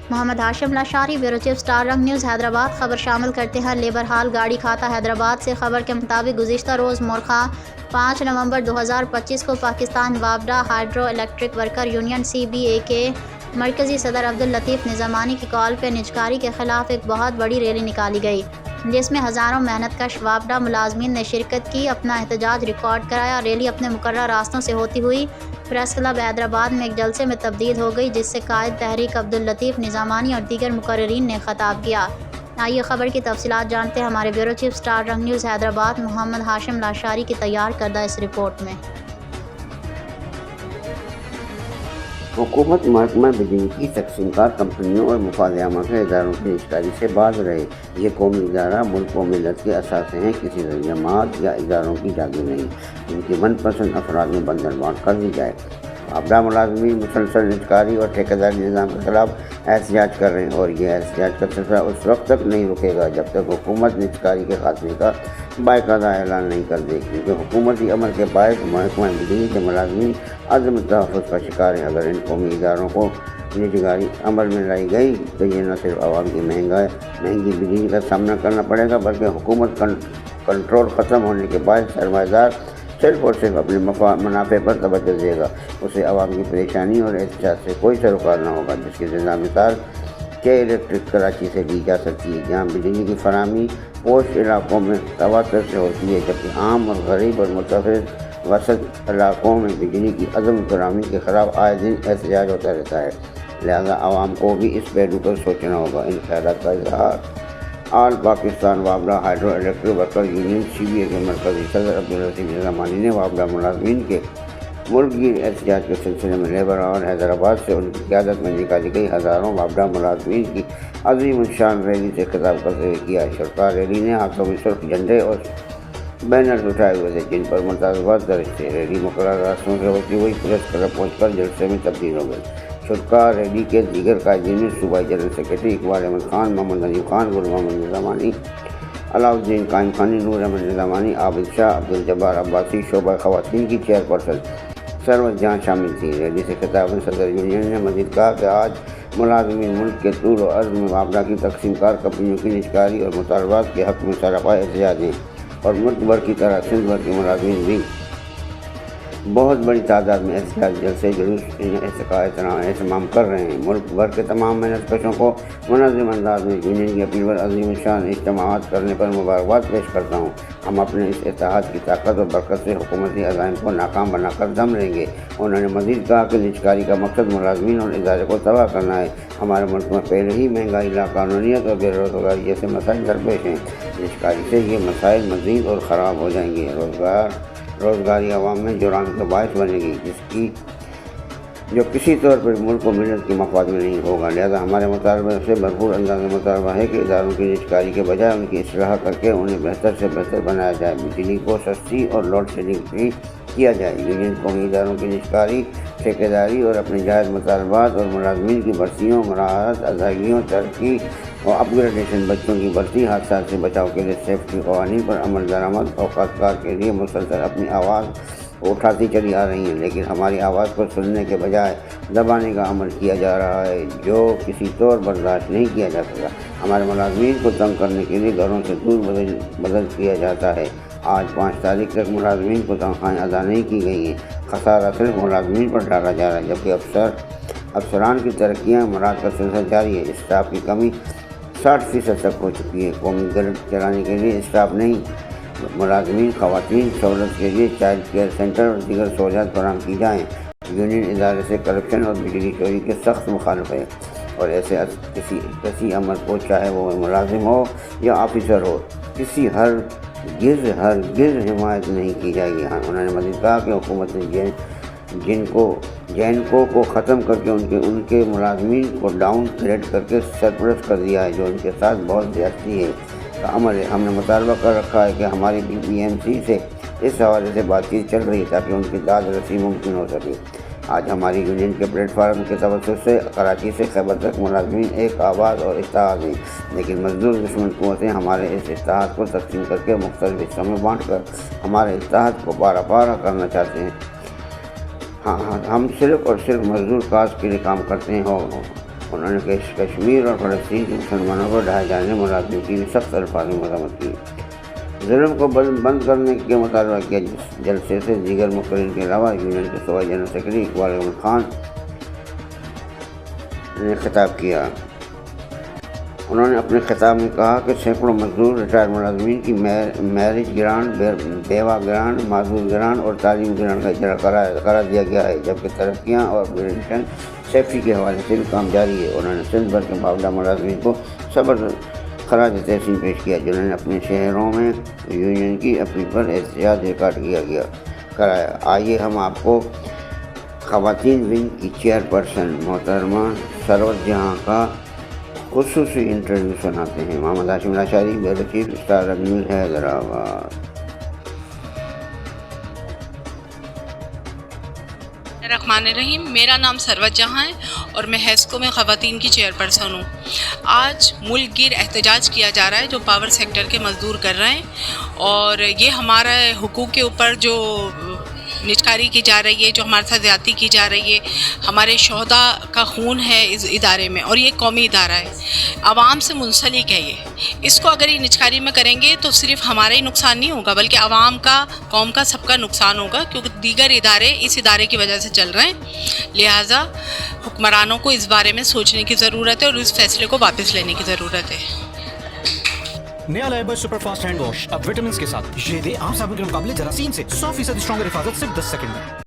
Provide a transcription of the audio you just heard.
محمد ہاشم Lashari, bureau chief, star رنگ news, Hyderabad. خبر شامل کرتے ہیں لیبر ہال گاڑی کھاتا حیدرآباد سے۔ خبر کے مطابق گزشتہ روز مورخہ 5 نومبر 2025 کو پاکستان وابڈا hydro electric worker union CBA کے مرکزی صدر عبداللطیف نظامانی کی کال پہ نجکاری کے خلاف ایک بہت بڑی ریلی نکالی گئی، جس میں ہزاروں محنت کش وابڈا ملازمین نے شرکت کی، اپنا احتجاج ریکارڈ کرایا۔ ریلی اپنے مقررہ راستوں سے ہوتی ہوئی پریس کلب حیدرآباد میں ایک جلسے میں تبدیل ہو گئی، جس سے قائد تحریک عبداللطیف نظامانی اور دیگر مقررین نے خطاب کیا۔ آئیے خبر کی تفصیلات جانتے ہیں ہمارے بیورو چیف، اسٹار رنگ نیوز، حیدرآباد، محمد ہاشم لاشاری کی تیار کردہ اس رپورٹ میں۔ حکومت محکمہ بجلی کی تقسیم کار کمپنیوں اور مفاد عامہ کے اداروں کی نجکاری سے باز رہے۔ یہ قومی ادارہ ملک و ملت کے اثاثے ہیں، کسی جماعت یا اداروں کی جاگیر نہیں۔ ان کی من پسند افراد میں بندر بانٹ کر دی جائے۔ وابڈا ملازمین مسلسل نجکاری اور ٹھیکیداری نظام کے خلاف احتجاج کر رہے ہیں، اور یہ احتجاج کا سلسلہ اس وقت تک نہیں رکے گا جب تک حکومت نجکاری کے خاتمے کا باقاعدہ اعلان نہیں کر دے، کیونکہ حکومتی عمل کے باعث محکمہ بجلی کے ملازمین عدم تحفظ کا شکار ہیں۔ اگر ان قومی اداروں کو نجکاری عمل میں لائی گئی تو یہ نہ صرف عوام کی مہنگی بجلی کا سامنا کرنا پڑے گا، بلکہ حکومت کنٹرول ختم ہونے کے باعث سرمایہ دار صرف اور صرف اپنے منافع پر توجہ دے گا۔ اسے عوام کی پریشانی اور احتجاج سے کوئی سروکار نہ ہوگا، جس کی زندہ مثال کے الیکٹرک کراچی سے لی جا سکتی ہے، جہاں بجلی کی فراہمی پوش علاقوں میں تواتر سے ہوتی ہے، جبکہ عام اور غریب اور متوسط وسط علاقوں میں بجلی کی عدم فراہمی کے خلاف آئے دن احتجاج ہوتا رہتا ہے۔ لہذا عوام کو بھی اس پہلو پر سوچنا ہوگا۔ ان خیالات کا اظہار آل پاکستان وابڈا hydro electric worker union CBA کے مرکزی صدر عبداللطیف نظامانی نے وابڈا ملازمین کے ملک گیر احتجاج کے سلسلے میں لیبر ہال حیدرآباد سے ان کی قیادت میں نکالی گئی ہزاروں وابڈا ملازمین کی عظیم الشان ریلی سے خطاب کرتے ہوئے کیا۔ شرکا ریلی نے ہاتھوں میں سرخ جھنڈے اور بینرز اٹھائے ہوئے تھے، جن پر ملتزمات درج تھے۔ ریلی مقررہ راستوں سے ہوتی ہوئی پریس کلب پہنچ کر جلسے میں تبدیل ہو گئی۔ شرکا ریلی کے دیگر قائدین میں صوبائی جنرل سیکرٹری اقبال احمد خان، محمد نجیب خان، گل محمد نظامانی، علاؤالدین قائم خانی، نور احمد نظامانی، عابد شاہ، عبدالجبار عباسی، شعبہ خواتین کی چیئرپرسن سروت جہاں شامل تھیں۔ ریلی سے خطاب میں صدر یونین نے مزید کہا کہ آج ملازمین ملک کے طول و عرض میں وابڈا کی تقسیم کار کمپنیوں کی نجکاری اور مطالبات کے حق میں سراپا احتجاج ہیں، اور ملک بھر کی طرح سندھ بھر کے ملازمین بھی بہت بڑی تعداد میں احتجاج جلسے جلوس اہتمام کر رہے ہیں۔ ملک بھر کے تمام محنت کشوں کو منظم انداز میں یونین کی اپیل پر عظیم الشان اجتماعات کرنے پر مبارکباد پیش کرتا ہوں۔ ہم اپنے اس اتحاد کی طاقت اور برکت سے حکومتی عزائم کو ناکام بنا کر دم لیں گے۔ انہوں نے مزید کہا کہ نجکاری کا مقصد ملازمین اور ادارے کو تباہ کرنا ہے۔ ہمارے ملک میں پہلے ہی مہنگائی، لاقانونیت اور بے روزگاری جیسے مسائل درپیش ہیں۔ نجکاری سے یہ مسائل مزید اور خراب ہو جائیں گے۔ روزگاری عوام میں جرائم کا باعث بنے گی، جو کسی طور پر ملک و ملت کے مفاد میں نہیں ہوگا۔ لہذا ہمارے مطالبے سے بھرپور انداز میں مطالبہ ہے کہ اداروں کی نجکاری کے بجائے ان کی اصلاح کر کے انہیں بہتر سے بہتر بنایا جائے، بجلی کو سستی اور لوڈ شیڈنگ فری کیا جائے۔ یونین قومی اداروں کی نجکاری، ٹھیکیداری اور اپنے جائز مطالبات اور ملازمین کی بھرتیوں، مراحت، ادائیگیوں، ترقی اور اپ گریڈیشن، بچوں کی بھرتی، حادثات سے بچاؤ کے لیے سیفٹی قوانین پر عمل درآمد، اوقات کار کے لیے مسلسل اپنی آواز اٹھاتی چلی آ رہی ہیں، لیکن ہماری آواز کو سننے کے بجائے دبانے کا عمل کیا جا رہا ہے، جو کسی طور برداشت نہیں کیا جا سکتا۔ ہمارے ملازمین کو تنگ کرنے کے لیے گھروں سے دور بدل کیا جاتا ہے۔ آج 5 تاریخ تک ملازمین کو تنخواہیں ادا نہیں کی گئی ہیں۔ خسارہ صرف ملازمین پر ڈالا جا رہا ہے، جبکہ افسران کی ترقیاں مراد کا سلسلہ جاری ہے۔ اسٹاف کی کمی 60% تک ہو چکی ہے۔ قومی گرڈ چلانے کے لیے اسٹاف نہیں، ملازمین خواتین سہولت کے لیے چائلڈ کیئر سینٹر اور دیگر سہولیات فراہم کی جائیں۔ یونین ادارے سے کرپشن اور بجلی چوری کے سخت مخالف ہے، اور ایسے کسی عمل کو، چاہے وہ ملازم ہو یا آفیسر ہو، کسی ہرگز حمایت نہیں کی جائے گی۔ انہوں نے مزید کہا کہ حکومت نے جینکو کو ختم کر کے ان کے ملازمین کو ڈاؤن گریڈ کر کے سرپرست کر دیا ہے، جو ان کے ساتھ بہت زیادتی ہے کا عمل ہے۔ ہم نے مطالبہ کر رکھا ہے کہ ہماری BPMC سے اس حوالے سے بات چیت چل رہی ہے تاکہ ان کی داد رسی ممکن ہو سکے۔ آج ہماری یونین کے پلیٹ فارم کے توسط سے کراچی سے خیبر تک ملازمین ایک آواز اور اتحاد ہیں، لیکن مزدور دشمن قوتیں ہمارے اس اتحاد کو تقسیم کر کے مختلف حصوں میں بانٹ کر ہمارے اتحاد کو پارا کرنا چاہتے ہیں۔ ہم صرف اور صرف مزدور کاز کے لیے کام کرتے ہیں، انہوں نے کشمیر اور فلسطین کے مسلمانوں پر ڈھائے جانے ملازمین کی بھی سخت الفاظ میں مذمت کی. ظلم کو بند کرنے کے مطالبہ کیا. جلسے سے دیگر مقررین کے علاوہ یونین کے صوبائی جنرل سیکرٹری اقبال احمد خان نے خطاب کیا. انہوں نے اپنے خطاب میں کہا کہ سینکڑوں مزدور ریٹائر ملازمین کی میرج گرانٹ، بیوہ گرانٹ، معذور گرانٹ اور تعلیم گرانٹ کا اجرا کرا دیا گیا ہے، جبکہ ترقیاں اور پینشن سیفٹی کے حوالے سے بھی کام جاری ہے. انہوں نے سندھ بھر کے باوجہ ملازمین کو صبر خراج تحسین پیش کیا جنہوں نے اپنے شہروں میں یونین کی اپیل پر احتجاج ریکارڈ کرایا. آئیے ہم آپ کو خواتین ونگ کی چیئرپرسن محترمہ سروت جہاں کا خصوصی انٹرویو سناتے ہیں. محمد ہاشم لاشاری، بیورو چیف، اسٹار رنگ نیوز، حیدرآباد. الرحمن الرحیم. میرا نام سروت جہاں ہے اور میں ہیسکو میں خواتین کی چیئرپرسن ہوں. آج ملک گیر احتجاج کیا جا رہا ہے جو پاور سیکٹر کے مزدور کر رہے ہیں، اور یہ ہمارا حقوق کے اوپر جو نجکاری کی جا رہی ہے، جو ہمارے ساتھ زیادتی کی جا رہی ہے. ہمارے شہداء کا خون ہے اس ادارے میں، اور یہ قومی ادارہ ہے، عوام سے منسلک ہے. اس کو اگر یہ نجکاری میں کریں گے تو صرف ہمارا ہی نقصان نہیں ہوگا بلکہ عوام کا، قوم کا، سب کا نقصان ہوگا، کیونکہ دیگر ادارے اس ادارے کی وجہ سے چل رہے ہیں. لہٰذا حکمرانوں کو اس بارے میں سوچنے کی ضرورت ہے اور اس فیصلے کو واپس لینے کی ضرورت ہے. نیا لائبر سپر فاسٹ ہینڈ واش اب وٹامنس کے ساتھ، یہ دے عام صابن کے مقابلے جراثیم سے 100% اسٹرانگر حفاظت صرف 10 سیکنڈ میں.